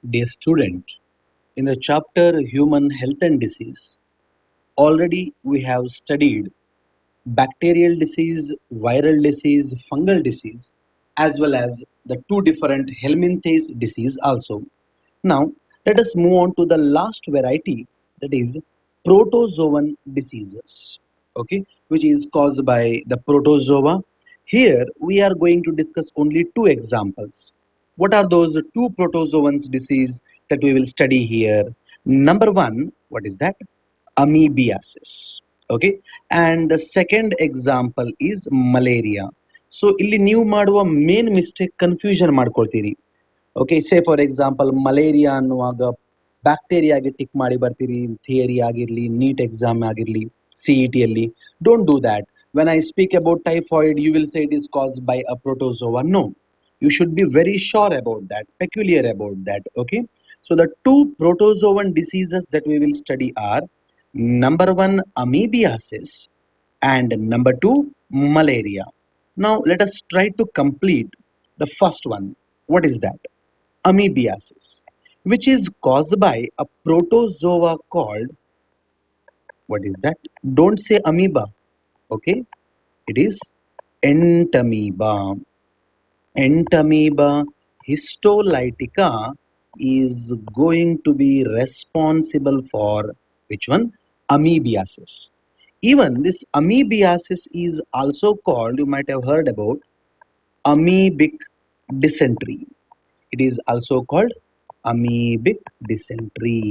Dear student, in the chapter Human Health and Disease, already we have studied bacterial disease, viral disease, fungal disease, as well as the two different helminthes disease also. Now, let us move on to the last variety, that is protozoan diseases, okay, which is caused by the protozoa. Here, we are going to discuss only two examples. What are those two protozoans disease that we will study here? Number one, what is that? Amoebiasis. Okay, and the second example is malaria. So ಇಲ್ಲಿ ನೀವು ಮಾಡುವ main mistake confusion ಮಾಡ್ಕೊಳ್ತೀರಿ. Okay, say for example malaria ಅನ್ನುವಾಗ ಬ್ಯಾಕ್ಟೀರಿಯಾಗೆ tick ಮಾಡಿ ಬರ್ತೀರಿ, theory ಆಗಿರಲಿ, NEET exam ಆಗಿರಲಿ, ಸಿ ಇ ಟಿಯಲ್ಲಿ. Don't do that. When I speak about typhoid, you will say it is caused by a protozoa. No, you should be very sure about that, peculiar about that. Okay, so the two protozoan diseases that we will study are number one, amoebiasis, and number two, malaria. Now let us try to complete the first one. What is that? Amoebiasis, which is caused by a protozoa called, what is that? Don't say amoeba. Okay, it is entamoeba. Entamoeba histolytica is going to be responsible for which one? Amoebiasis. Even this amoebiasis is also called, you might have heard about, amoebic dysentery. It is also called amoebic dysentery.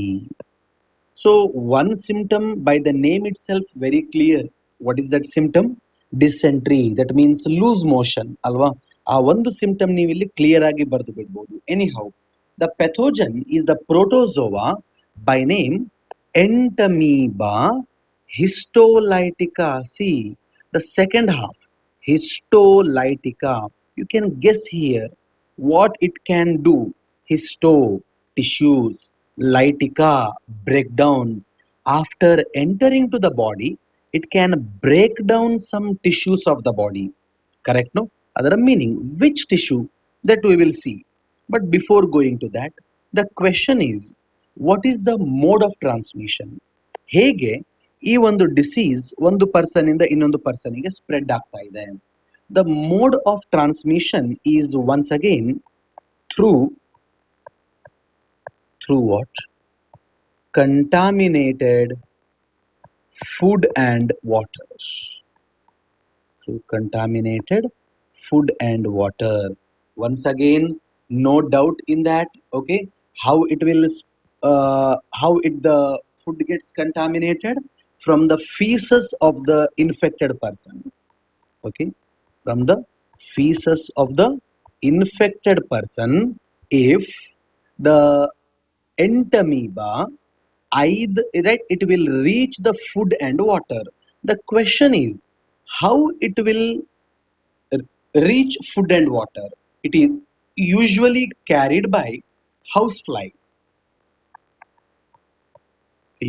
So one symptom, by the name itself, very clear. What is that symptom? Dysentery. That means loose motion alva. ಆ ಒಂದು symptom ನೀವು ಇಲ್ಲಿ clear ಆಗಿ ಬರೆದು ಬಿಡ್ಬೋದು. Anyhow, the pathogen is the protozoa by name Entamoeba histolytica. See the second half, histolytica. You can guess here what it can do. Histo, tissues, lytica, breakdown. After entering to the body, it can break down some tissues of the body. Correct, no? Other meaning, which tissue, that we will see. But before going to that, the question is, what is the mode of transmission? ಹೇಗೆ ಈ ಒಂದು disease ಒಂದು person ಇಂದ ಇನ್ನೊಂದು ಪರ್ಸನ್ಗೆ spread ಆಗ್ತಾ ಇದೆ? The mode of transmission is once again through what? Contaminated food and water. Through contaminated food and water. Once again, no doubt in that. Okay, how it will the food gets contaminated? From the feces of the infected person. Okay, from the feces of the infected person. If the entamoeba, right, it will reach the food and water. The question is, how it will reach food and water? It is usually carried by housefly.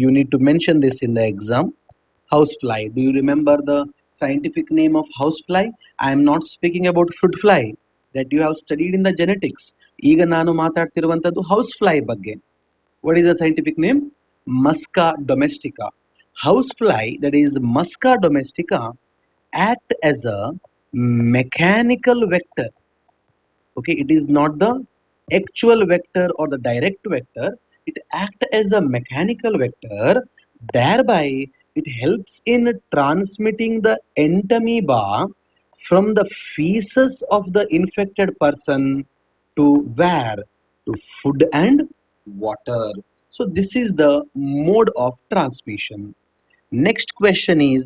You need to mention this in the exam. Housefly. Do you remember the scientific name of housefly? I am not speaking about fruit fly that you have studied in the genetics. ಈಗ ನಾನು ಮಾತಾಡ್ತಿರುವಂತದ್ದು housefly ಬಗ್ಗೆ. What is the scientific name? Musca domestica. Housefly, that is Musca domestica, act as a mechanical vector. Okay, it is not the actual vector or the direct vector. It acts as a mechanical vector. Thereby, it helps in transmitting the entamoeba from the feces of the infected person to where? To food and water. So this is the mode of transmission. Next question is,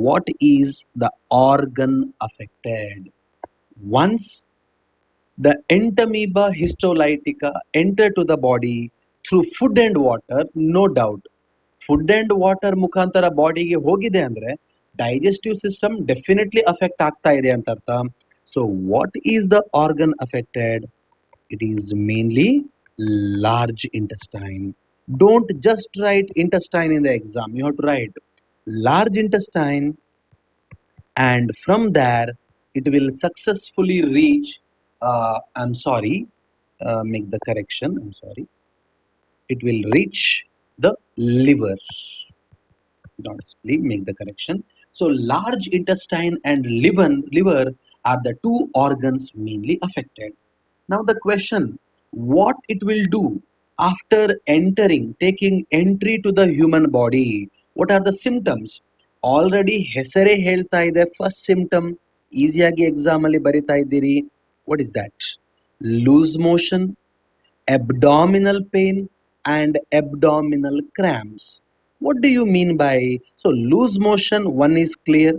what is the organ affected? Once the entamoeba histolytica enter to the body through food and water, no doubt food and water ಮುಖಾಂತರ ಬಾಡಿಗೆ ಹೋಗಿದೆ ಅಂದ್ರೆ digestive system definitely affect ಆಗ್ತಾ ಇದೆ ಅಂತ ಅರ್ಥ. So what is the organ affected? It is mainly large intestine. Don't just write intestine in the exam. You have to write large intestine, and from there it will successfully reach, I'm sorry, make the correction. I'm sorry. It will reach the liver, not spleen. Make the correction. So large intestine and liver are the two organs mainly affected. Now the question, what it will do after taking entry to the human body? What are the symptoms? Already ಹೆಸರೇ ಹೇಳ್ತಾ ಇದೆ first symptom, ಈಸಿಯಾಗಿ exam ಅಲ್ಲಿ ಬರಿತಾ ಇದ್ದೀರಿ. What is that? Loose motion, abdominal pain, and abdominal cramps. What do you mean by so loose motion? One is clear.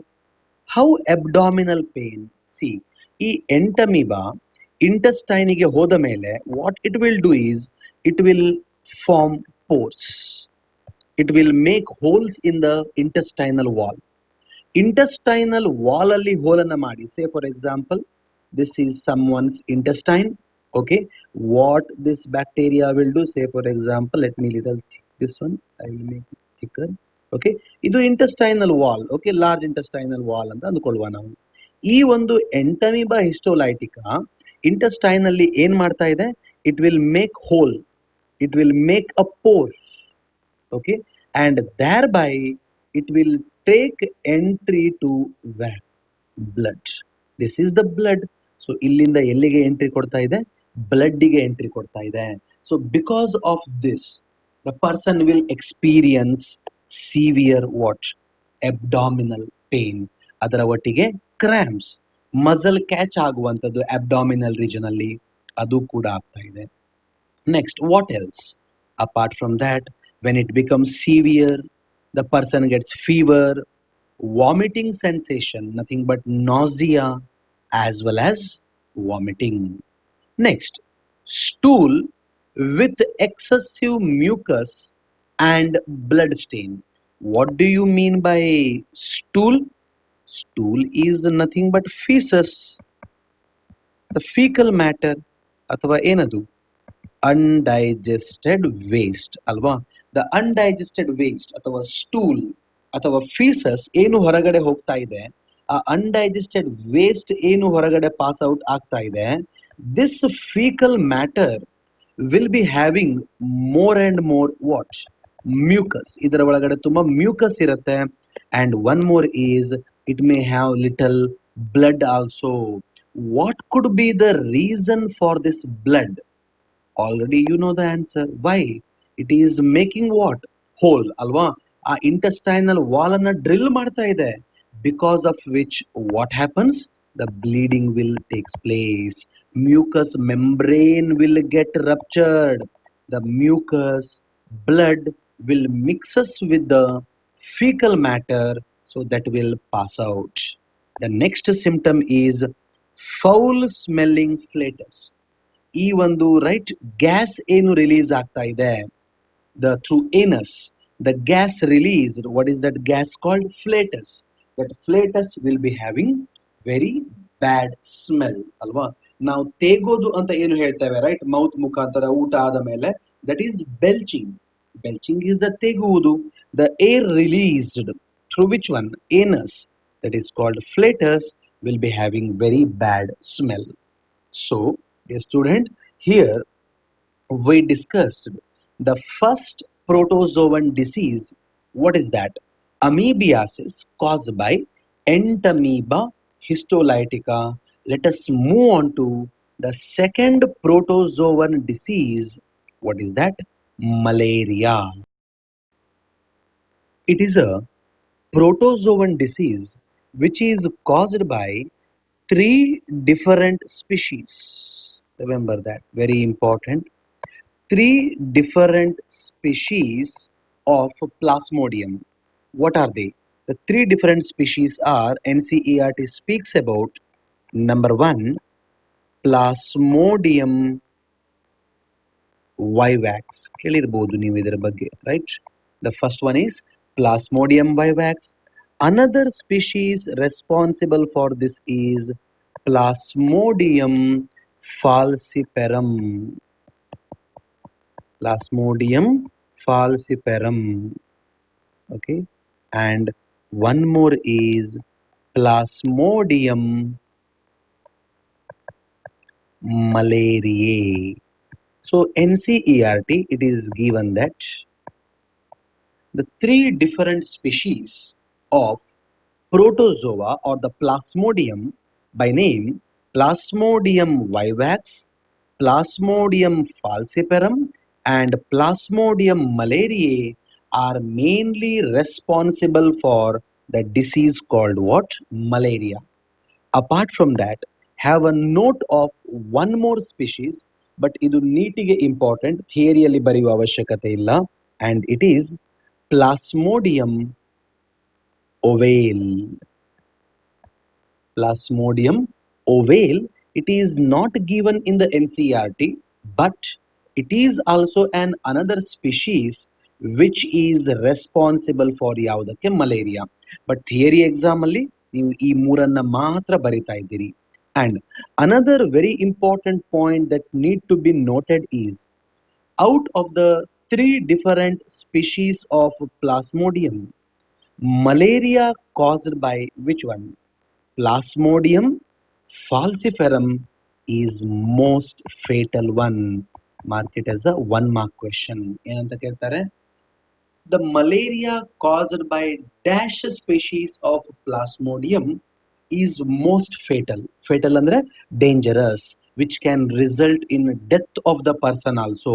How abdominal pain? See, ಈ ಎಂಟಮೀಬಾ ಇಂಟೆಸ್ಟೈನಿಗೆ ಹೋದ ಮೇಲೆ what it will do is it will form pores. It will make holes in the intestinal wall. Intestinal wall ಅಲ್ಲಿ ಹೋಲನ್ನು ಮಾಡಿ, say for example this is someone's intestine. Okay, what this bacteria will do, say for example, let me little this one, I will make it thicker. Okay, ಇದು intestinal wall. Okay, large intestinal wall ಅಂತ ಅಂದ್ಕೊಳ್ಳುವ ನಾವು. ಈ ಒಂದು ಎಂಟಮೀಬಾ ಹಿಸ್ಟೋಲೈಟಿಕಾ intestine ಅಲ್ಲಿ ಏನ್ ಮಾಡ್ತಾ ಇದೆ? It will make hole, it will make a pore. Okay, and thereby it will take entry to where? Blood. This is the blood. So ಇಲ್ಲಿಂದ ಎಲ್ಲಿಗೆ ಎಂಟ್ರಿ ಕೊಡ್ತಾ ಇದೆ? ಬ್ಲಡ್ಡಿಗೆ ಎಂಟ್ರಿ ಕೊಡ್ತಾ ಇದೆ. So because of this the person will experience severe what? Abdominal pain. ಅದರ ಒಟ್ಟಿಗೆ cramps, muscle catch ಆಗುವಂಥದ್ದು abdominal region ಅಲ್ಲಿ, ಅದು ಕೂಡ ಆಗ್ತಾ ಇದೆ. Next, what else? Apart from that, when it becomes severe, the person gets fever, vomiting sensation, nothing but nausea as well as vomiting. Next, stool with excessive mucus and blood stain. What do you mean by stool? Stool is nothing but feces, the fecal matter, ಅಥವಾ ಏನದು? Undigested waste ಅಲ್ವಾ? The undigested waste ಅಥವಾ stool ಅಥವಾ ಫೀಸಸ್ ಏನು ಹೊರಗಡೆ ಹೋಗ್ತಾ ಇದೆ, ಆ ಅನ್ಡೈಜೆಸ್ಟೆಡ್ ವೇಸ್ಟ್ ಏನು ಹೊರಗಡೆ ಪಾಸ್ ಔಟ್ ಆಗ್ತಾ ಇದೆ, this faecal matter will be having more and more what? Mucus. ಇದರ ಒಳಗಡೆ ತುಂಬಾ ಮ್ಯೂಕಸ್ ಇರುತ್ತೆ. And one more is it may have little blood also. What could be the reason for this blood? Already you know the answer. Why? It is making what? Hole ಅಲ್ವಾ? ಆ intestinal wall ಅನ್ನ drill ಮಾಡ್ತಾ ಇದೆ. Because of which what happens? The bleeding will takes place. Mucous membrane will get ruptured. The mucus blood will mixes with the fecal matter, so that will pass out. The next symptom is foul smelling flatus. ಈ ಒಂದು right gas ಏನು release ಆಗ್ತಾ ಇದೆ, the through anus the gas released, what is that gas called? Flatus. That flatus will be having very bad smell ಅಲ್ವಾ? ನಾವು ತೇಗೋದು ಅಂತ ಏನು ಹೇಳ್ತೇವೆ ರೈಟ್, ಮೌತ್ ಮುಖಾಂತರ ಊಟ ಆದ ಮೇಲೆ, that is belching. Belching is the ತೇಗುವುದು. The air released through which one? Anus, that is called flatus, will be having very bad smell. So, dear student, here we discussed the first protozoan disease. What is that? Amoebiasis caused by Entamoeba histolytica. Let us move on to the second protozoan disease. What is that? Malaria. It is a protozoan disease which is caused by three different species. Remember that, very important. Three different species of Plasmodium. What are they? The three different species are, NCERT speaks about, number one, Plasmodium vivax. ಕೇಳಿರಬಹುದು ನೀವು ಇದರ ಬಗ್ಗೆ, right? The first one is Plasmodium vivax. Another species responsible for this is Plasmodium falciparum. Plasmodium falciparum. Okay, and one more is Plasmodium malariae. So NCERT, it is given that the three different species of protozoa or the Plasmodium, by name Plasmodium vivax, Plasmodium falciparum, and Plasmodium malariae, are mainly responsible for the disease called what? Malaria. Apart from that, have a note of one more species, but ಇದು ನೀಟಿಗೆ important, ಥಿಯರಿಯಲ್ಲಿ ಬರೆಯುವ ಅವಶ್ಯಕತೆ ಇಲ್ಲ. And it is Plasmodium ovale. Plasmodium ovale, it is not given in the NCERT, but it is also an another species which is responsible for ಯಾವುದಕ್ಕೆ? Malaria. But theory exam ಅಲ್ಲಿ ನೀವು ಈ ಮೂರನ್ನ ಮಾತ್ರ ಬರಿತಾ ಇದ್ದೀರಿ. And another very important point that need to be noted is, out of the three different species of Plasmodium, malaria caused by which one? Plasmodium falciparum is most fatal one. Mark it as a 1 mark question. ಏನಂತ ಕೇಳ್ತಾರೆ? The malaria caused by dash species of Plasmodium is most fatal. Fatal andre dangerous, which can result in death of the person also.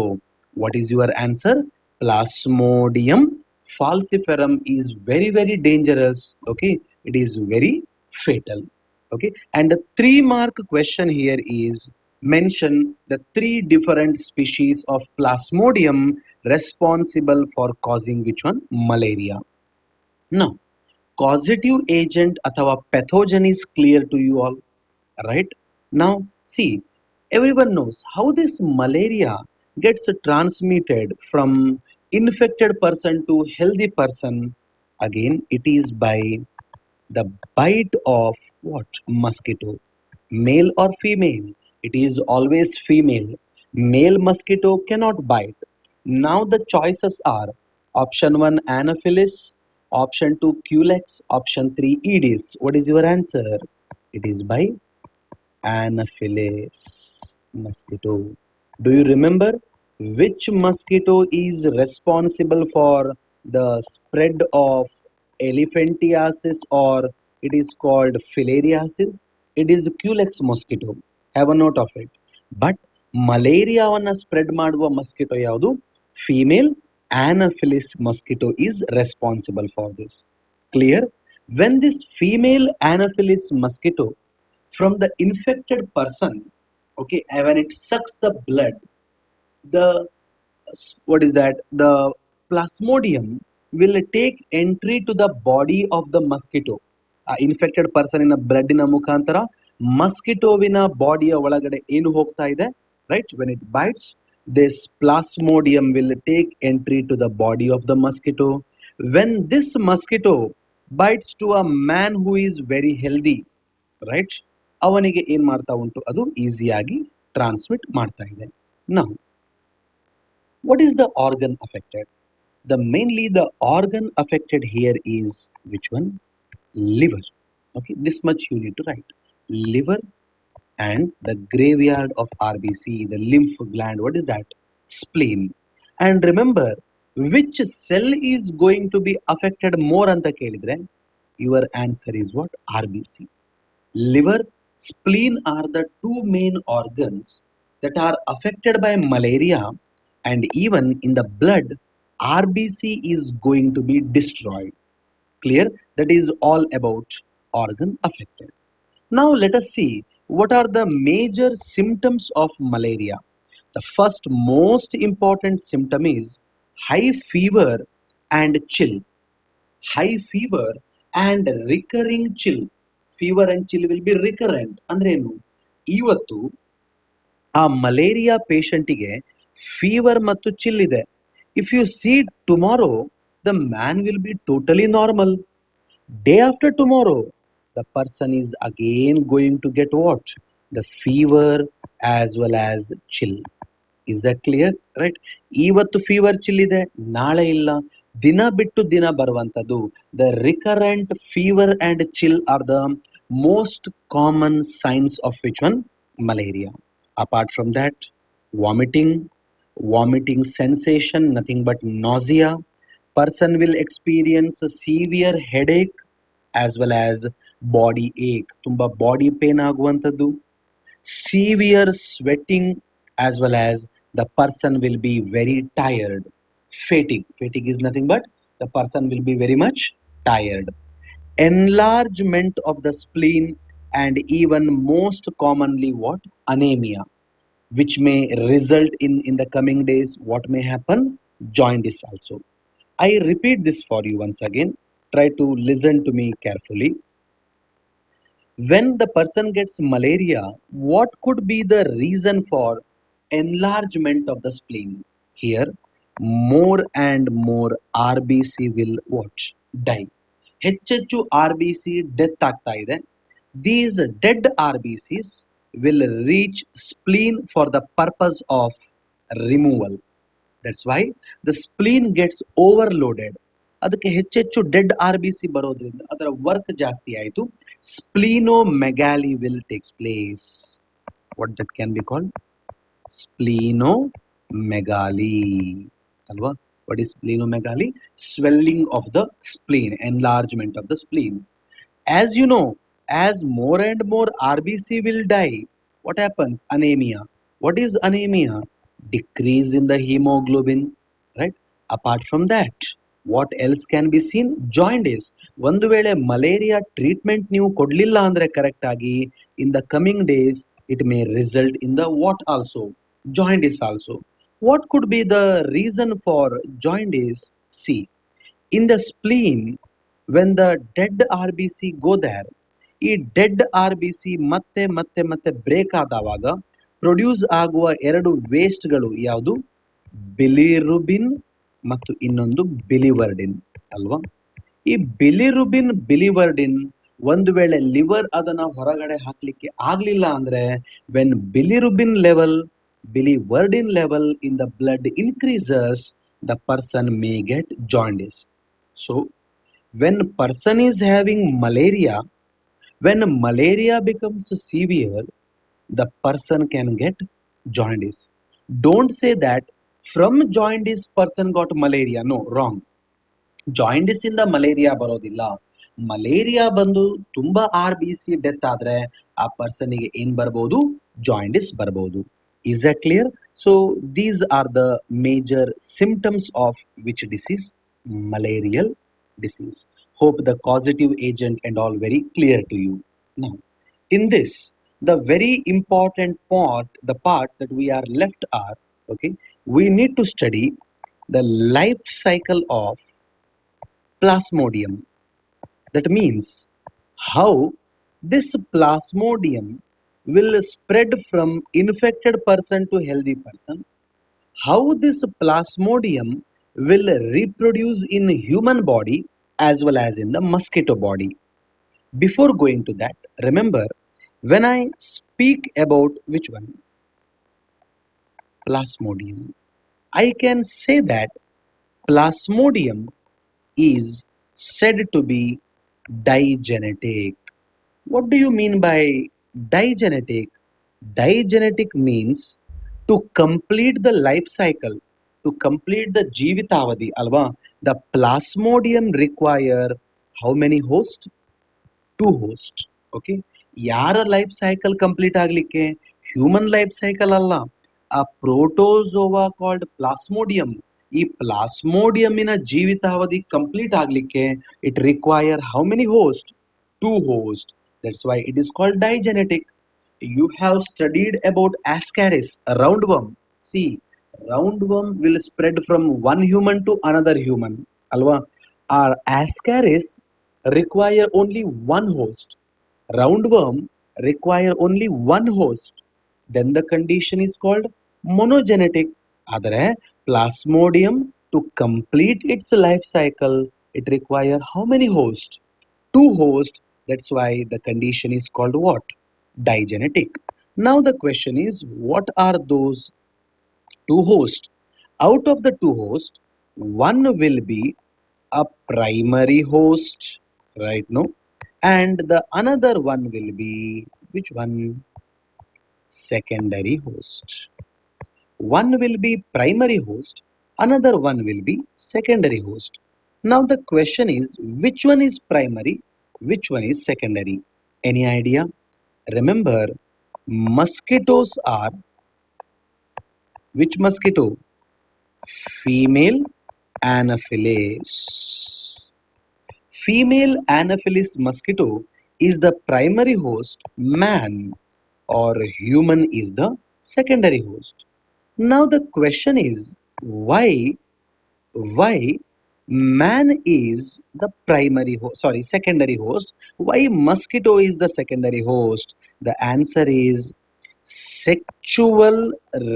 What is your answer? Plasmodium falciparum is very very dangerous. Okay, it is very fatal. Okay, and the 3 mark question here is, mention the three different species of Plasmodium responsible for causing which one? Malaria. Now, causative agent athava pathogen is clear to you all, right? Now, see, everyone knows how this malaria gets transmitted from infected person to healthy person. Again, it is by the bite of what? Mosquito. Male or female? It is always female. Male mosquito cannot bite. Now the choices are option 1 Anopheles, option 2 Culex, option 3 Aedes. What is your answer? It is by Anopheles mosquito. Do you remember which mosquito is responsible for the spread of elephantiasis, or it is called filariasis? It is Culex mosquito. Have a note of it. But ಮಲೇರಿಯಾವನ್ನು spread ಮಾಡುವ mosquito ಯಾವುದು? Female Anopheles mosquito is responsible for this. Clear? When this female Anopheles mosquito from the infected person, okay, and when it sucks the blood, the what is that? The Plasmodium will take entry to the body of the mosquito. ಆ infected person ಬ್ಲಡ್ಡಿನ ಮುಖಾಂತರ ಮಸ್ಕಿಟೋವಿನ ಬಾಡಿಯ ಒಳಗಡೆ ಏನು ಹೋಗ್ತಾ ಇದೆ? Right, when it bites, this Plasmodium will take entry to the body of the mosquito. When this mosquito bites to a man who is very healthy, right, ಅವನಿಗೆ ಏನ್ ಮಾಡ್ತಾ ಉಂಟು? ಅದು ಈಸಿಯಾಗಿ ಟ್ರಾನ್ಸ್ಮಿಟ್ ಮಾಡ್ತಾ ಇದೆ. Now, what is the organ affected? Mainly the organ affected here is which one? Liver. Okay, this much you need to write. Liver and the graveyard of RBC, the lymph gland. What is that? Spleen. And remember, which cell is going to be affected more anta kelidre? Your answer is what? RBC. Liver, spleen are the two main organs that are affected by malaria, and even in the blood, RBC is going to be destroyed. Clear? That is all about organ affected. Now let us see what are the major symptoms of malaria. The first most important symptom is high fever and chill. High fever and recurring chill. Fever and chill will be recurrent. ಅಂದ್ರೆ ಏನು? ಇವತ್ತು ಆ malaria ಪೇಷಂಟಿಗೆ fever ಮತ್ತು chill ಇದೆ. If U C tomorrow, the man will be totally normal. Day after tomorrow, the person is again going to get what? The fever as well as chill. Is that clear? Right? ಇವತ್ತು fever chill ಇದೆ, ನಾಳೆ ಇಲ್ಲ, ದಿನ ಬಿಟ್ಟು ದಿನ ಬರುವಂಥದ್ದು. The recurrent fever and chill are the most common signs of which one? Malaria. Apart from that, vomiting, vomiting sensation, nothing but nausea. Person will experience a severe headache as well as body ache, ತುಂಬಾ body pain ಆಗುವಂಥದ್ದು. Severe sweating as well as the person will be very tired. Fatigue is nothing but the person will be very much tired. Enlargement of the spleen, and even most commonly what, anemia, which may result in the coming days what may happen, jaundice also. I repeat this for you once again, try to listen to me carefully. When the person gets malaria, what could be the reason for enlargement of the spleen? Here, more and more RBC will what? Die. ಹೆಚ್ಚೆಚ್ಚು R B C death ಆಗ್ತಾ ಇದೆ. These dead RBCs will reach spleen for the purpose of removal. That's why the spleen gets overloaded. ಅದಕ್ಕೆ ಹೆಚ್ಚೆಚ್ಚು dead R B C ಬರೋದ್ರಿಂದ ಅದರ work ಜಾಸ್ತಿ ಆಯಿತು. Splenomegaly will takes place. What that can be called? Splenomegaly. Alva? What is splenomegaly? Swelling of the spleen, enlargement of the spleen. As you know, as more and more RBC will die, what happens? Anemia. What is anemia? Decrease in the hemoglobin, right? Apart from that, what else can be seen? Jaundice. ಒಂದು ವೇಳೆ malaria treatment ನೀವು ಕೊಡಲಿಲ್ಲ ಅಂದರೆ correct ಆಗಿ, in the coming days it may result in the what also? Jaundice also. What could be the reason for jaundice? See, in the spleen, when the dead RBC go there, ಈ dead R B C ಮತ್ತೆ ಮತ್ತೆ ಮತ್ತೆ break ಆದವಾಗ produce ಆಗುವ ಎರಡು ವೇಸ್ಟ್ಗಳು ಯಾವುದು? ಬಿಲಿರುಬಿನ್ ಮತ್ತು ಇನ್ನೊಂದು ಬಿಲಿವರ್ಡಿನ್ ಅಲ್ವಾ? ಈ ಬಿಲಿವರ್ಡಿನ್ ಒಂದು ವೇಳೆ ಲಿವರ್ ಅದನ್ನ ಹೊರಗಡೆ ಹಾಕ್ಲಿಕ್ಕೆ ಆಗ್ಲಿಲ್ಲ ಅಂದ್ರೆ, when biliverdin level in the blood increases, the person may get jaundice. So when person is having malaria, when malaria becomes severe, the person can get jaundice. Don't say that from jaundice person got malaria. No, wrong. ಜಾಯಿಂಡಿಸ್ ಇಂದ malaria ಬರೋದಿಲ್ಲ. Malaria ಬಂದು ತುಂಬಾ R B C death ಆದ್ರೆ ಆ ಪರ್ಸನ್ಗೆ ಏನ್ ಬರ್ಬೋದು? ಜಾಯಿಂಡಿಸ್ ಬರ್ಬೋದು. Is that clear? So these are the major symptoms of which disease? Malarial disease. Hope the causative agent and all very clear to you. Now, in this, the very important part that we are left are, okay, we need to study the life cycle of plasmodium. That means how this plasmodium will spread from infected person to healthy person, how this plasmodium will reproduce in human body as well as in the mosquito body. Before going to that, remember, when I speak about which one? Plasmodium, I can say that plasmodium is said to be digenetic. What do you mean by digenetic? Digenetic means to complete the life cycle, to complete the Jivitavadi, alva. The plasmodium require how many hosts? Two hosts. Okay. ಯಾರ life cycle complete ಆಗಲಿಕ್ಕೆ? Human life cycle ಅಲ್ಲ, ಆ protozoa called plasmodium, ಈ ಪ್ಲಾಸ್ಮೋಡಿಯಮಿನ ಜೀವಿತಾವಧಿ complete ಆಗಲಿಕ್ಕೆ it require how many host? Two hosts. That's why it is called digenetic. You have studied about Ascaris, a roundworm. See, roundworm will spread from one human to another human. Alva? Our Ascaris require only one host. Roundworm require only one host. Then the condition is called monogenetic. ಆದರೆ plasmodium to complete its life cycle, it require how many hosts? Two hosts. That's why the condition is called what? Digenetic. Now the question is, what are those two hosts? Out of the two hosts, one will be a primary host, right? No, and the another one will be which one? Secondary host. One will be primary host, another one will be secondary host. Now the question is, which one is primary, which one is secondary? Any idea? Remember, mosquitoes are which mosquito? Female Anopheles. Female Anopheles mosquito is the primary host, man, or human is the secondary host. Now the question is, why man is the primary host, sorry, secondary host? Why mosquito is the secondary host? The answer is sexual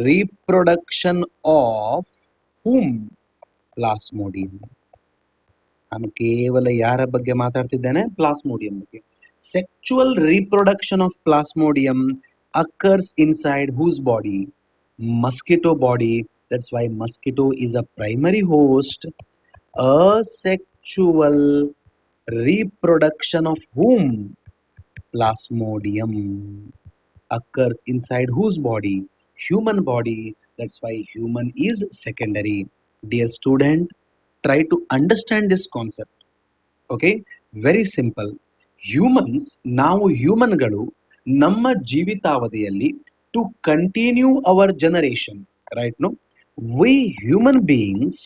reproduction of whom? Plasmodium. ನಾನು ಕೇವಲ ಯಾರ ಬಗ್ಗೆ ಮಾತಾಡ್ತಿದ್ದೇನೆ? Plasmodium ಬಗ್ಗೆ. Sexual reproduction of plasmodium occurs inside whose body? Mosquito body. That's why mosquito is a primary host. Asexual reproduction of whom? Plasmodium occurs inside whose body? Human body. That's why human is secondary. Dear student, try to understand this concept. Okay, very simple. Humans, ನಾವು ಹ್ಯೂಮನ್ಗಳು ನಮ್ಮ ಜೀವಿತಾವಧಿಯಲ್ಲಿ to continue our generation, right? No, we human beings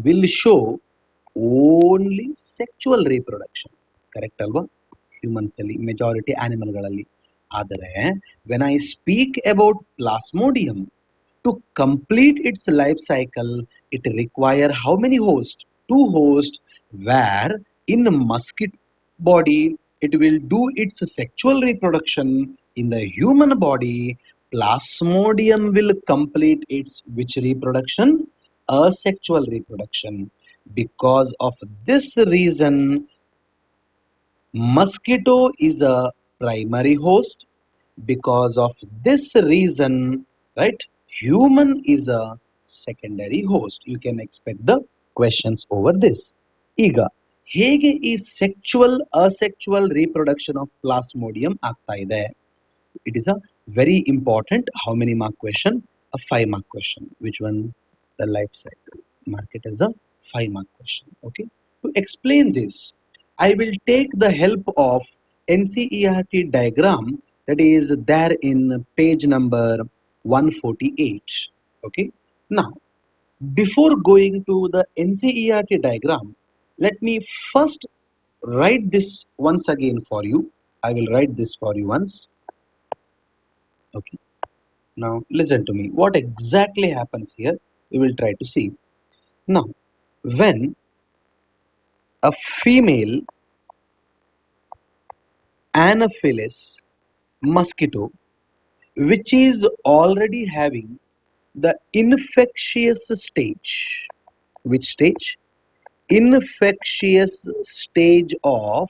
will show only sexual reproduction. Correct ಅಲ್ವಾ? Humans ಅಲ್ಲಿ, majority ಆನಿಮಲ್ಗಳಲ್ಲಿ. ಆದರೆ when I speak about Plasmodium, to complete its life cycle, it require how many hosts? Two hosts, where in mosquito body it will do its sexual reproduction. In the human body, plasmodium will complete its which reproduction? Asexual reproduction. Because of this reason, mosquito is a primary host. Because of this reason, right, human is a secondary host. You can expect the questions over this. ಈಗ ಹೇಗೆ ಈ ಸೆಕ್ಚುವಲ್ ಅಸೆಕ್ಚುವಲ್ reproduction of plasmodium ಆಗ್ತಾ ಇದೆ? It is a very important. How many mark question? A 5 mark question. Which one? The life cycle. Mark it as a 5 mark question. Okay. To explain this, I will take the help of NCERT diagram that is there in page number 148. Okay. Now, before going to the NCERT diagram, let me first write this once again for you. I will write this for you once. Okay. Now, listen to me. What exactly happens here? We will try to see. Now, when a female Anopheles mosquito, which is already having the infectious stage. Which stage? Infectious stage of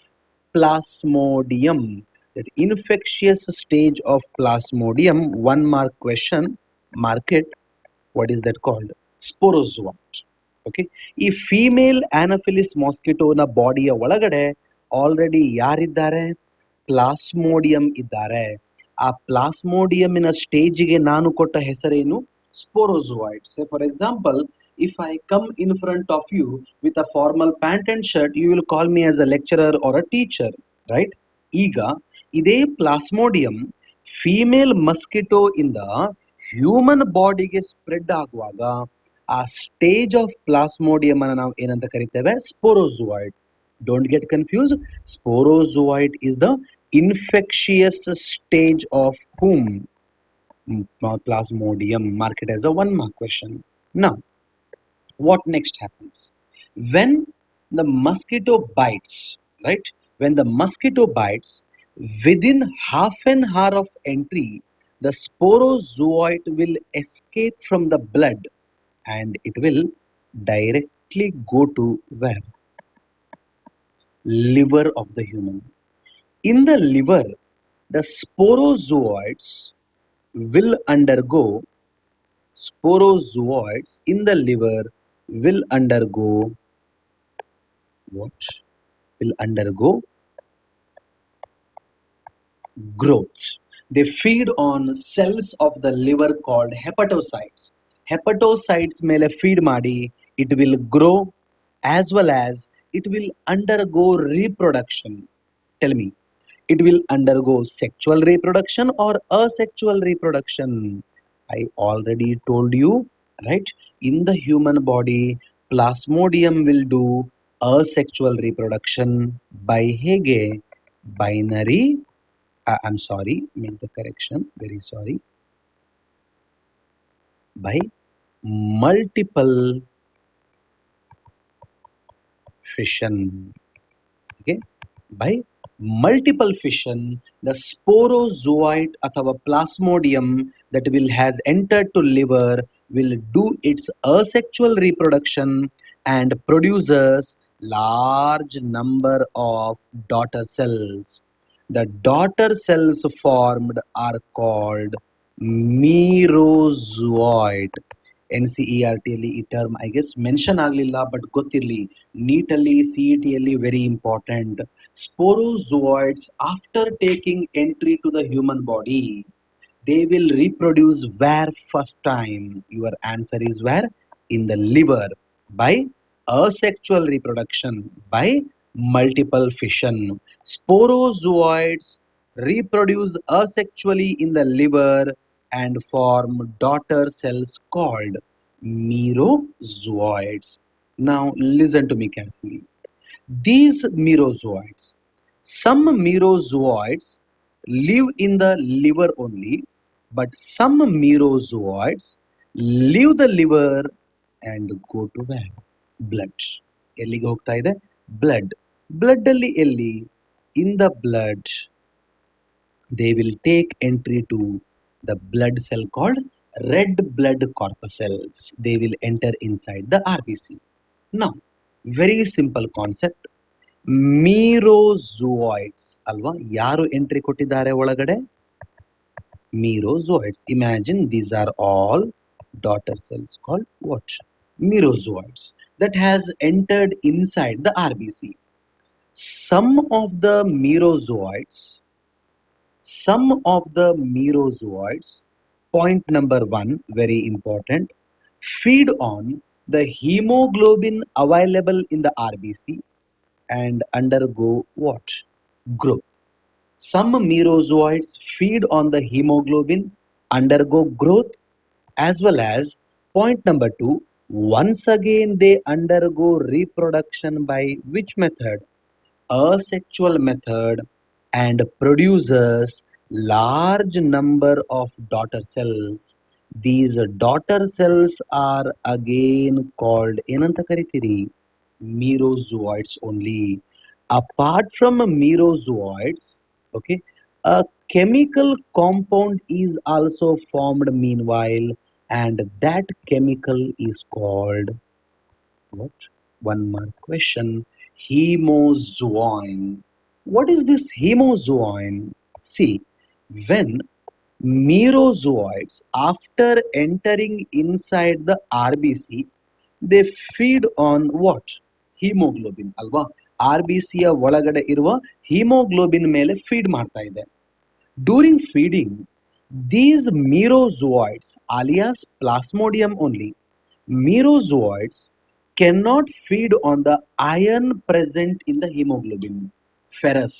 plasmodium. That infectious stage of plasmodium, 1 mark question, mark it. What is that called? Sporozoite. Okay, ಈ female ಆನಫಿಲಿಸ್ ಮಾಸ್ಕಿಟೋನ ಬಾಡಿಯ ಒಳಗಡೆ already ಯಾರಿದ್ದಾರೆ? Plasmodium ಇದ್ದಾರೆ. ಆ ಪ್ಲಾಸ್ಮೋಡಿಯಮಿನ ಸ್ಟೇಜಿಗೆ ನಾನು ಕೊಟ್ಟ ಹೆಸರೇನು? Sporozoite. Say for example, if I come in front of you with a formal pant and shirt, you will call me as a lecturer or a teacher, right? ಈಗ ಇದೇ Plasmodium female mosquito ಇಂದ human ಬಾಡಿಗೆ spread ಆಗುವಾಗ ಆ stage of Plasmodium ಅನ್ನು ನಾವು ಏನಂತ ಕರಿತೇವೆ? Sporozoite. Don't get confuse. Sporozoite is the infectious stage of whom? Plasmodium. Mark it as a 1 mark question. Now, what next happens? When the mosquito bites, right? When the mosquito bites, within half an hour of entry, the sporozoite will escape from the blood and it will directly go to where? Liver of the human. In the liver, the sporozoites will undergo, sporozoites in the liver will undergo what? Will undergo growth. They feed on cells of the liver called hepatocytes. Hepatocytes ಮೇಲೆ feed ಮಾಡಿ it will grow as well as it will undergo reproduction. Tell me, it will undergo sexual reproduction or asexual reproduction? I already told you, right? In the human body, plasmodium will do asexual reproduction by hege binary. I'm sorry, make the correction, very sorry. By multiple fission. Okay, by multiple fission, the sporozoite अथवा plasmodium that will has entered to liver will do its asexual reproduction and produces large number of daughter cells. The daughter cells formed are called merozoite. N C E R ಟಿಯಲ್ಲಿ ಈ term I guess mention ಆಗಲಿಲ್ಲ, but ಗೊತ್ತಿರಲಿ, ನೀಟಲ್ಲಿ C E ಟಿಯಲ್ಲಿ very important. Sporozoites after taking entry to the human body, they will reproduce where first time? Your answer is where? In the liver by asexual reproduction, by multiple fission. Sporozoids reproduce asexually in the liver and form daughter cells called merozoites. Now listen to me carefully. These merozoites, some merozoites live in the liver only, but some merozoites leave the liver and go to where? Blood. ಎಲ್ಲಿಗೆ ಹೋಗ್ತಾ ಇದೆ? Blood. Blood ಅಲ್ಲಿ ಎಲ್ಲಿ? In the blood, they will take entry to the blood cell called red blood corpuscles. They will enter inside the RBC. Now, very simple concept. ಮೀರೋಝೋಯಿಡ್ಸ್ ಅಲ್ವಾ? ಯಾರು entry ಕೊಟ್ಟಿದ್ದಾರೆ ಒಳಗಡೆ? Merozoites. Imagine these are all daughter cells called what? Merozoites that has entered inside the RBC. Some of the merozoites, point number one, very important, feed on the hemoglobin available in the RBC and undergo what? Growth. Some merozoites feed on the hemoglobin, undergo growth, as well as point number two, once again they undergo reproduction by which method? Asexual method, and produces large number of daughter cells. These daughter cells are again called ಏನಂತ ಕರಿತೀರಿ? Merozoites only. Apart from merozoites, okay, a chemical compound is also formed meanwhile, and that chemical is called what? One more question. Hemozoin. What is this hemozoin? See, when merozoites, after entering inside the RBC, they feed on what? Hemoglobin ಅಲ್ವಾ? R B ಸಿಯ ಒಳಗಡೆ ಇರುವ haemoglobin ಮೇಲೆ feed ಮಾಡ್ತಾ ಇದೆ. During feeding, these merozoites alias plasmodium only, merozoites cannot feed on the iron present in the hemoglobin. Ferrous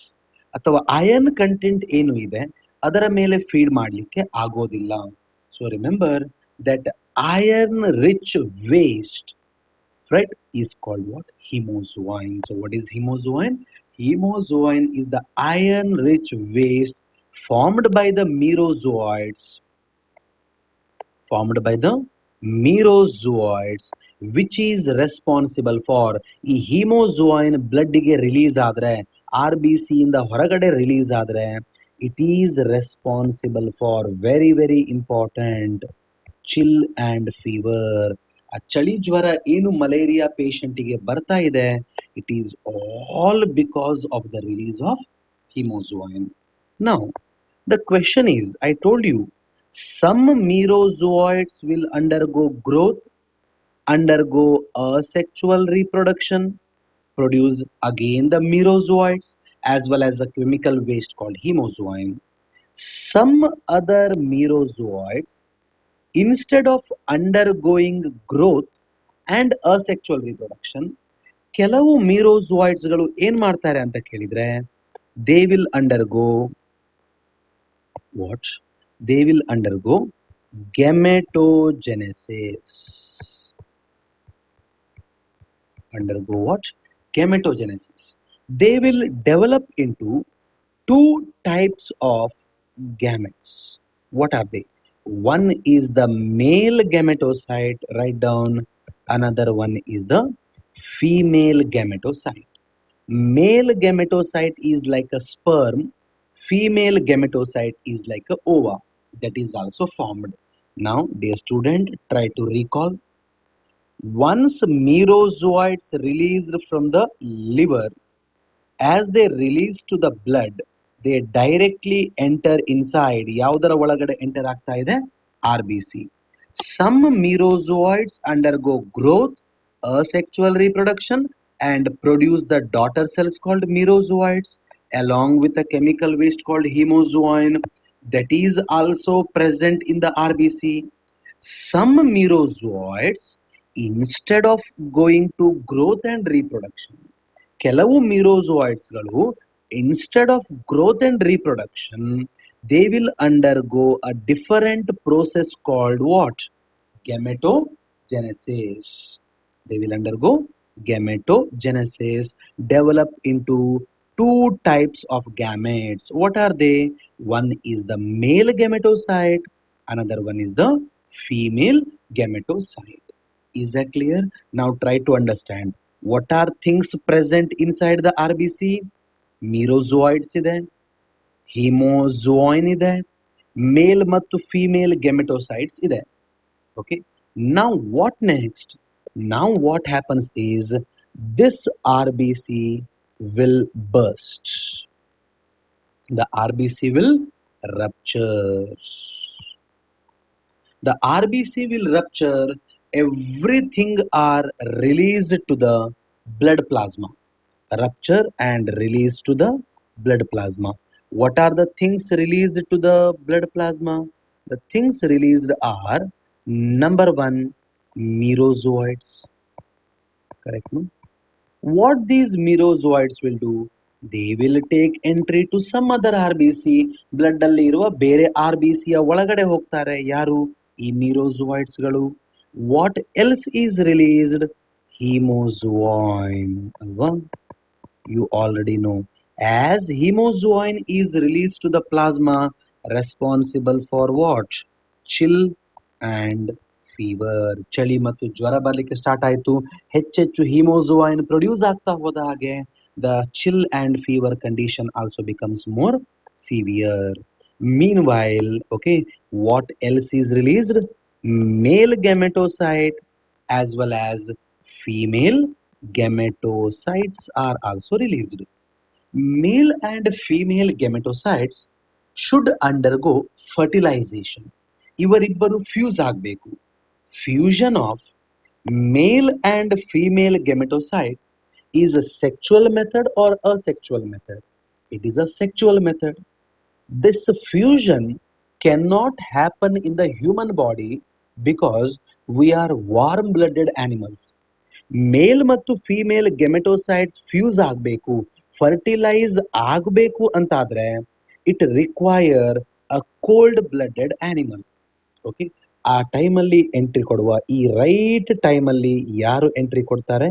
ಅಥವಾ iron content ಏನು ಇದೆ ಅದರ ಮೇಲೆ ಫೀಡ್ ಮಾಡಲಿಕ್ಕೆ ಆಗೋದಿಲ್ಲ. So remember that iron rich waste, right, is called what? Hemozoin. So what is hemozoin? Hemozoin is the iron rich waste formed by the merozoites, which is responsible for ಈ hemozoin ಬ್ಲಡ್ಗೆ release ಆದರೆ, R B C ಇಂದ ಹೊರಗಡೆ release ಆದರೆ, it is responsible for very very important chill and fever. ಆ ಚಳಿ ಜ್ವರ ಏನು ಮಲೇರಿಯಾ ಪೇಷಂಟಿಗೆ ಬರ್ತಾ ಇದೆ, it is all because of the release of hemozoin. Now the question is, I told you, some merozoites will undergo growth, undergo asexual reproduction, produce again the merozoites as well as a chemical waste called hemozoin. Some other merozoites, instead of undergoing growth and asexual reproduction, ಕೆಲವು ಮೀರೋಜಾಯ್ಡ್ಸ್ಗಳು ಏನ್ ಮಾಡ್ತಾರೆ ಅಂತ ಕೇಳಿದ್ರೆ, they will undergo what? They will undergo gametogenesis. Undergo what? Gametogenesis. They will develop into two types of gametes. What are they? One is the male gametocyte, write down. Another one is the female gametocyte. Male gametocyte is like a sperm, female gametocyte is like a ova that is also formed. Now, dear student, try to recall. Once merozoites released from the liver, as they release to the blood, they directly enter inside. ಯಾವುದರ ಒಳಗಡೆ enter ಆಗ್ತಾ ಇದೆ? RBC. Some merozoites undergo growth, asexual reproduction, and produce the daughter cells called merozoites, along with a chemical waste called hemozoin that is also present in the RBC. Some merozoites, instead of going to growth and reproduction, ಕೆಲವು ಮೀರೋಜಾಯ್ಡ್ಸ್ಗಳು instead of growth and reproduction, they will undergo a different process called what? Gametogenesis. They will undergo gametogenesis, develop into two types of gametes. What are they? One is the male gametocyte, another one is the female gametocyte. Is that clear? Now try to understand. What are things present inside the RBC? Merozoites ಇದೆ, hemozoin ಇದೆ, male ಮತ್ತು female gametocytes ಇದೆ. Okay. Now what next? Now what happens is this RBC will burst. The RBC will rupture. The RBC will rupture, everything are released to the blood plasma. Rupture and release to the blood plasma. What are the things released to the blood plasma? The things released are, number one, merozoites. Correct, no? What these merozoites will do? They will take entry to some other RBC. Blood ಅಲ್ಲಿ ಇರುವ ಬೇರೆ RBC ಯ ಒಳಗಡೆ ಹೋಗ್ತಾರೆ. ಯಾರು? ಈ ಮೀರೋಜಾಯ್ಡ್ಸ್ಗಳು. What else is released? hemozoin ಅಲ್ವಾ? You already know. As hemozoin is released to the plasma, responsible for what? Chill and fever. ಚಳಿ ಮತ್ತು ಜ್ವರ ಬರಲಿಕ್ಕೆ ಸ್ಟಾರ್ಟ್ ಆಯಿತು. ಹೆಚ್ಚೆಚ್ಚು ಹಿಮೋಜೋಯಿನ್ ಪ್ರೊಡ್ಯೂಸ್ ಆಗ್ತಾ ಹೋದ ಹಾಗೆ the chill and fever condition also becomes more severe. Meanwhile, okay, what else is released? Male gametocyte as well as female gametocytes are also released. Male and female gametocytes should undergo fertilization. ಇವರಿಬ್ಬರು fuse ಆಗಬೇಕು. Fusion of male and female gametocyte is a sexual method or a sexual method? It is a sexual method. This fusion cannot happen in the human body because we are warm-blooded animals. ಮೇಲ್ ಮತ್ತು female ಗೆಮೆಟೋಸೈಟ್ಸ್ fuse ಆಗಬೇಕು, fertilise ಆಗಬೇಕು ಅಂತಾದ್ರೆ it require a cold blooded animal. Okay, ಆ ಟೈಮಲ್ಲಿ entry ಕೊಡುವ, ಈ right ಟೈಮಲ್ಲಿ ಯಾರು ಎಂಟ್ರಿ ಕೊಡ್ತಾರೆ?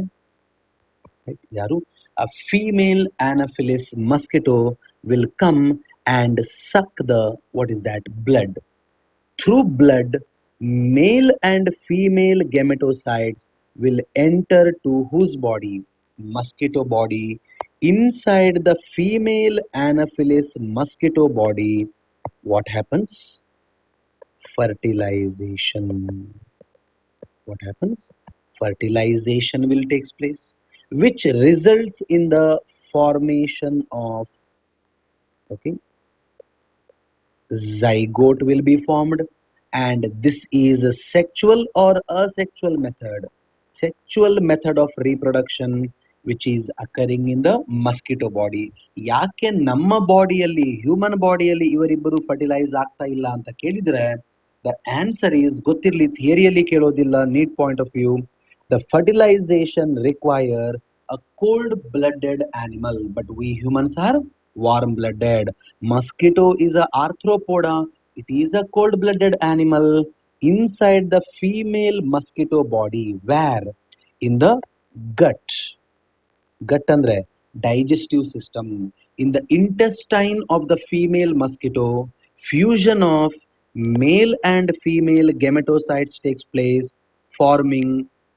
ಯಾರು? A female Anopheles mosquito will come and suck the, what is that? Blood. Through blood, male and female gametocytes will enter to whose body? Mosquito body. Inside the female Anopheles mosquito body, what happens? Fertilization. What happens? Fertilization will take place, which results in the formation of, okay, zygote will be formed, and this is a sexual or asexual method. Sexual method of reproduction which is occurring in the mosquito body. ಯಾಕೆ ನಮ್ಮ ಬಾಡಿಯಲ್ಲಿ, human ಬಾಡಿಯಲ್ಲಿ ಇವರಿಬ್ಬರು fertilise ಆಗ್ತಾ ಇಲ್ಲ ಅಂತ ಕೇಳಿದ್ರೆ, the answer is ಗೊತ್ತಿರಲಿ, ಥಿಯರಿಯಲ್ಲಿ ಕೇಳೋದಿಲ್ಲ, NEET point of view. The fertilisation require a cold-blooded animal, but we humans are warm-blooded. Mosquito is a arthropoda. It is a cold-blooded animal inside the female mosquito body. Where? In the gut. Gut andre digestive system. In the intestine of the female mosquito, fusion of male and female gametocytes takes place, forming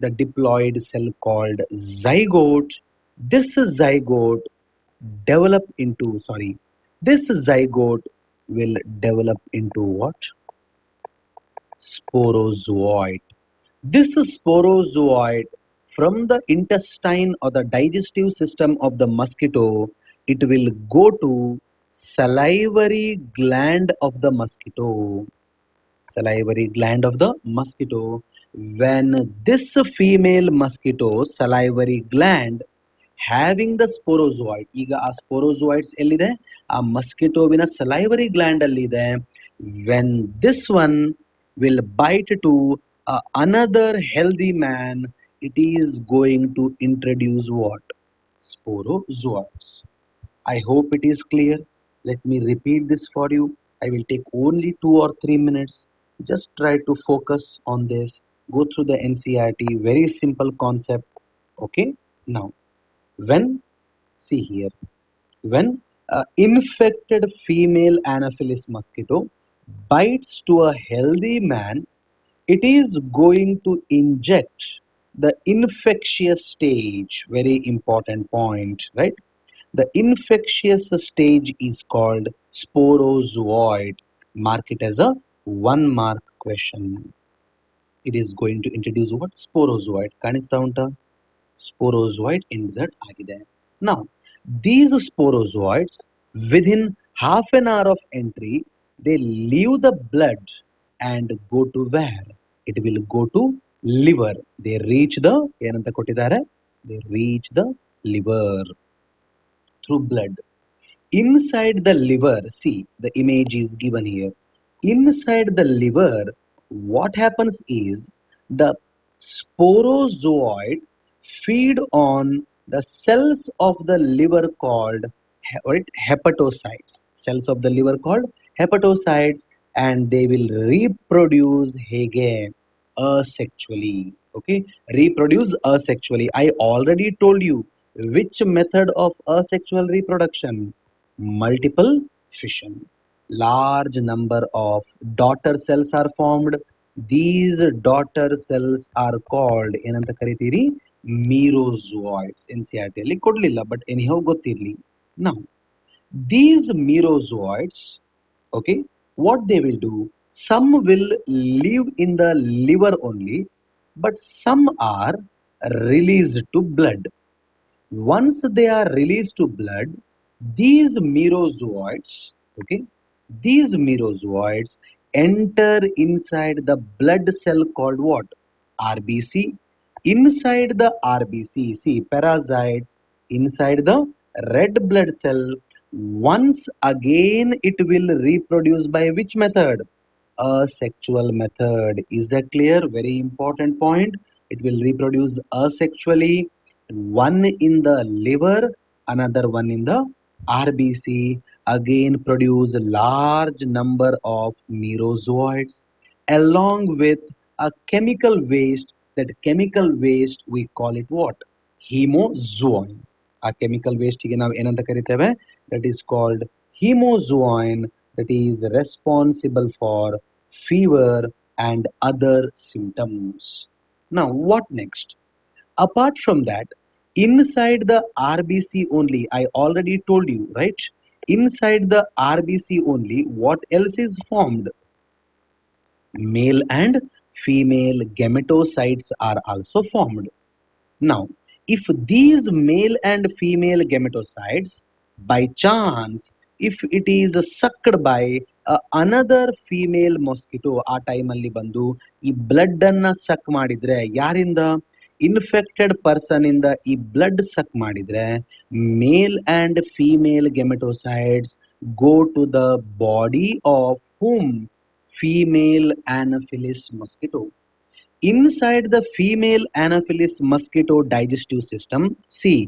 the diploid cell called zygote. This zygote develop into, sorry, this zygote will develop into what? Sporozoite. This sporozoite from the intestine or the digestive system of the mosquito, it will go to salivary gland of the mosquito. Salivary gland of the mosquito. When this female mosquito salivary gland having the sporozoite, ಈಗ ಆ ಸ್ಪೋರೋಜೋಯಿಟ್ಸ್ ಎಲ್ಲಿದೆ? ಆ ಮಸ್ಕಿಟೋವಿನ salivary gland ಅಲ್ಲಿದೆ. When this one will bite to another healthy man, it is going to introduce what? Sporozoites. I hope it is clear. Let me repeat this for you. I will take only 2 or 3 minutes. Just try to focus on this. Go through the NCERT. Very simple concept. Okay. Now, when, see here, when infected female Anopheles mosquito bites to a healthy man, it is going to inject the infectious stage. Very important point, right? The infectious stage is called sporozoite. Mark it as a 1 mark question. It is going to introduce what? Sporozoite. ಕಾಣಿಸ್ತಾ ಉಂಟಾ? Sporozoite insert ಆಗಿದೆ. Now, these sporozoites within half an hour of entry, they leave the blood and go to where? It will go to liver. They reach the, ಏನಂತ ಕೊಟ್ಟಿದ್ದಾರೆ? They reach the liver through blood. Inside the liver, see, the image is given here. Inside the liver, what happens is the sporozoite feed on the cells of the liver called hepatocytes. Cells of the liver called hepatocytes, and they will reproduce ಹೇಗೆ? Asexually. Okay, reproduce asexually. I already told you which method of asexual reproduction? Multiple fission. Large number of daughter cells are formed. These daughter cells are called ಏನಂತ ಕರಿತೀರಿ? Merozoites. NCERT ಅಲ್ಲಿ ಕೊಡ್ಲಿಲ್ಲ, but anyhow ಗೊತ್ತಿರ್ಲಿ. Now, these merozoites, okay, what they will do? Some will live in the liver only, but some are released to blood. Once they are released to blood, these merozoites, okay, these merozoites enter inside the blood cell called what? RBC. Inside the RBC, see, parasites inside the red blood cell. Once again, it will reproduce by which method? Asexual method. Is that clear? Very important point. It will reproduce asexually. One in the liver, another one in the RBC. Again, produce a large number of merozoites along with a chemical waste. That chemical waste, we call it what? Hemozoin. A chemical waste ಗೆ ನಾವು ಏನಂತ ಕರಿತೇವೆ? That is called hemozoin. That is responsible for fever and other symptoms. Now, what next? Apart from that, inside the RBC only, I already told you, right? Inside the RBC only, what else is formed? Male and female gametocytes are also formed. Now, if these male and female gametocytes, by chance, if it is sucked by another female mosquito, ಆ ಟೈಮಲ್ಲಿ ಬಂದು ಈ blood ಅನ್ನ ಸಕ್ ಮಾಡಿದ್ರೆ ಯಾರಿಂದ? Infected person ಇಂದ ಈ blood suck ಮಾಡಿದ್ರೆ male and female gametocytes go to the body of whom female Anopheles mosquito. Inside the female Anopheles mosquito digestive system, see,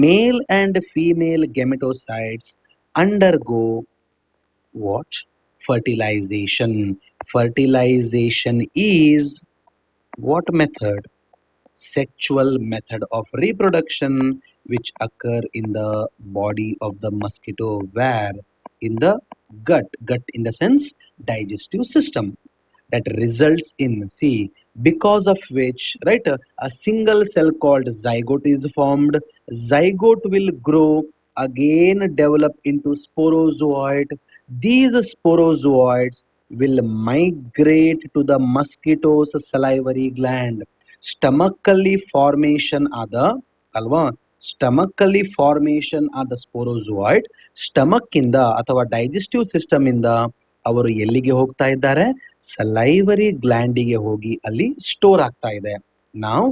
male and female gametocytes undergo what? Fertilization. Fertilization is what method? Sexual method of reproduction which occur in the body of the mosquito, where in the gut in the sense digestive system, that results in, see, because of which, right, a single cell called zygote is formed. Zygote will grow, again develop into sporozoite. These sporozoites will migrate to the mosquito's salivary gland. Stomachally formation ಆದ ಅಲ್ವಾ, ಸ್ಟಮಕ್ಕಲ್ಲಿ formation ಆದ ಸ್ಪೋರೋಜುವಾಯ್ಡ್ stomach ಇಂದ ಅಥವಾ digestive system ಇಂದ ಅವರು ಎಲ್ಲಿಗೆ ಹೋಗ್ತಾ ಇದ್ದಾರೆ? ಸಲೈವರಿ ಗ್ಲ್ಯಾಂಡಿಗೆ ಹೋಗಿ ಅಲ್ಲಿ ಸ್ಟೋರ್ ಆಗ್ತಾ ಇದೆ. ನಾವು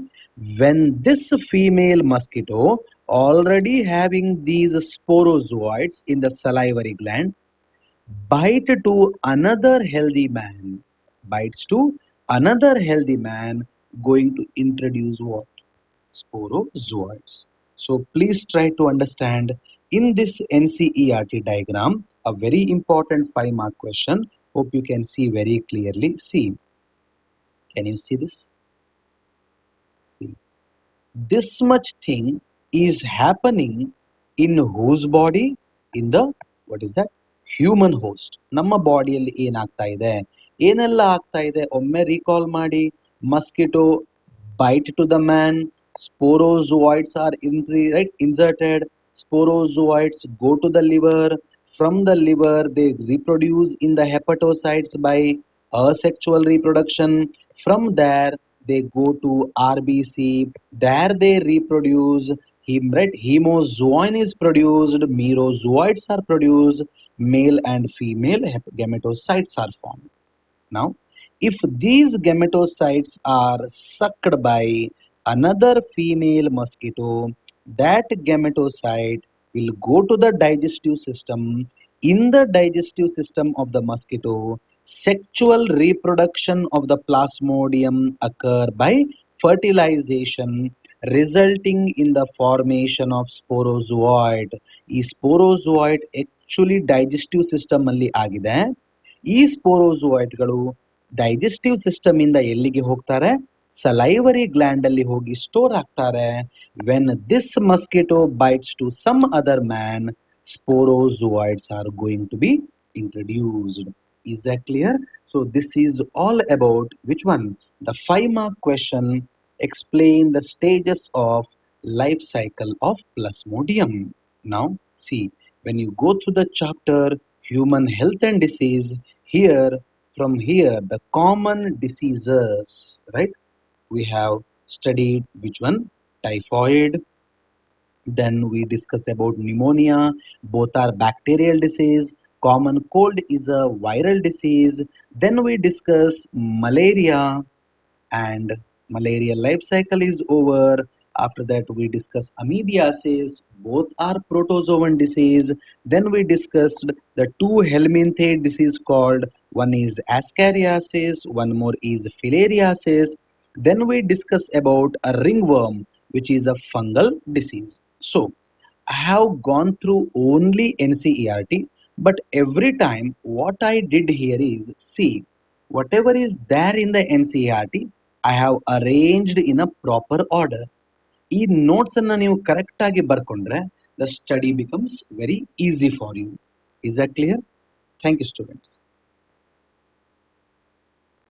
when this female mosquito already having these sporozoites in the salivary gland bite to another healthy man, bites to another healthy man, going to introduce what? Sporozoites. So please try to understand in this NCERT diagram a very important 5-mark question. Hope you can see very clearly. See, can you see this? See, this much thing is happening in whose body? In the, what is that? Human host. ನಮ್ಮ ಬಾಡಿಯಲ್ಲಿ ಏನಾಗ್ತಾ ಇದೆ, ಏನೆಲ್ಲ ಆಗ್ತಾ ಇದೆ ಒಮ್ಮೆ recall ಮಾಡಿ. Mosquito bite to the man, sporozoites are inserted, sporozoites go to the liver, from the liver they reproduce in the hepatocytes by asexual reproduction, from there they go to RBC, there they reproduce, hemozoin is produced, merozoites are produced, male and female gametocytes are formed. Now, if these gametocytes are sucked by another female mosquito, that gametocyte will go to the digestive system. In the digestive system of the mosquito, sexual reproduction of the plasmodium occur by fertilization, resulting in the formation of sporozoite. ಈ ಸ್ಪೋರೋಜುವಾಯ್ಡ್ actually digestive system ಅಲ್ಲಿ ಆಗಿದೆ. ಈ ಸ್ಪೋರೋಜುವಾಯ್ಡ್ಗಳು digestive system ಇಂದ ಎಲ್ಲಿಗೆ ಹೋಗ್ತಾರೆ? Salivary gland ಅಲ್ಲಿ ಹೋಗಿ store ಆಗ್ತಾರೆ. When this mosquito bites to some other man, sporozoites are going to be introduced. Is that clear? So this is all about which one? The 5-mark question. Explain the stages of life cycle of Plasmodium. Now see, when you go through the chapter human health and disease, here, from here, the common diseases, right? We have studied which one? Typhoid. Then we discuss about pneumonia. Both are bacterial disease. Common cold is a viral disease. Then we discuss malaria, and malaria life cycle is over. After that we discuss amoebiasis. Both are protozoan disease. Then we discussed the two helminthid disease called, one is ascariasis, one more is filariasis. Then we discuss about a ringworm, which is a fungal disease. So I have gone through only NCERT, but every time what I did here is, see, whatever is there in the NCERT, I have arranged in a proper order. ಈ notes ಅನ್ನ ನೀವು correct ಆಗಿ ಬರ್ಕೊಂಡ್ರೆ the study becomes very easy for you. Is that clear? Thank you students.